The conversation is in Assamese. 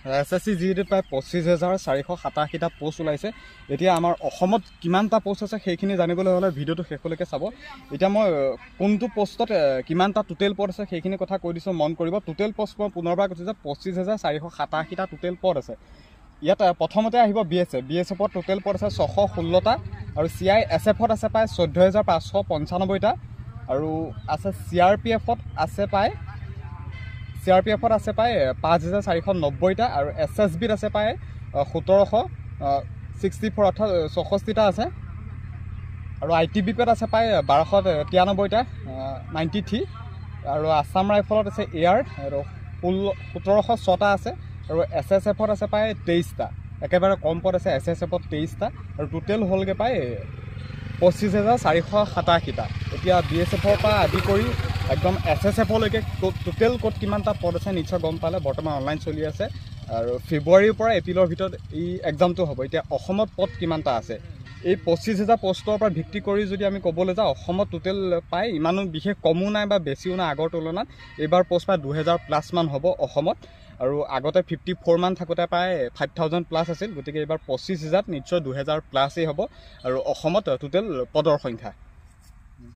SSC GD প্ৰায় 25,487টা পোষ্ট ওলাইছে। এতিয়া আমাৰ অসমত কিমানটা পোষ্ট আছে সেইখিনি জানিবলৈ হ'লে ভিডিঅ'টো শেষলৈকে চাব। এতিয়া মই কোনটো পোষ্টত কিমানটা টোটেল পদ আছে সেইখিনি কথা কৈ দিছোঁ, মন কৰিব। টোটেল পোষ্ট মই পুনৰবাৰ কৈছোঁ যে 25,487টা টোটেল পদ আছে। ইয়াত প্ৰথমতে আহিব BSFত টোটেল পদ আছে 616টা, আৰু CISFত আছে প্ৰায় 14,595টা, আৰু আছে CRPFত আছে প্ৰায় 5,490টা, আৰু SSBত আছে প্ৰায় 1,764 অৰ্থাৎ 64টা আছে, আৰু ITBPত আছে প্ৰায় 1,293টা 93, আৰু আছাম ৰাইফলত আছে AR আৰু 1,706টা আছে, আৰু SSFত আছে প্ৰায় 23টা। একেবাৰে কম পদ আছে SSFত 23টা, আৰু টোটেল হ'লগৈ প্ৰায় 25,487টা। এতিয়া BSFৰ পৰা আদি কৰি একদম SSFলৈকে টোটেল ক'ত কিমানটা পদ আছে নিশ্চয় গম পালে। বৰ্তমান অনলাইন চলি আছে, আৰু ফেব্ৰুৱাৰীৰ পৰা এপ্ৰিলৰ ভিতৰত এই এক্সামটো হ'ব। এতিয়া অসমত পদ কিমানটা আছে, এই 25,000 পোষ্টৰ পৰা ভিত্তি কৰি যদি আমি ক'বলৈ যাওঁ, অসমত টোটেল পায় ইমানো বিশেষ কমো নাই বা বেছিও নাই আগৰ তুলনাত। এইবাৰ পোষ্ট প্ৰায় 2,000+ মান হ'ব অসমত, আৰু আগতে 54 মান থাকোঁতে প্ৰায় 5,000+ আছিল। গতিকে এইবাৰ 25,000 নিশ্চয় 2,000+এই হ'ব, আৰু অসমত টোটেল পদৰ সংখ্যা।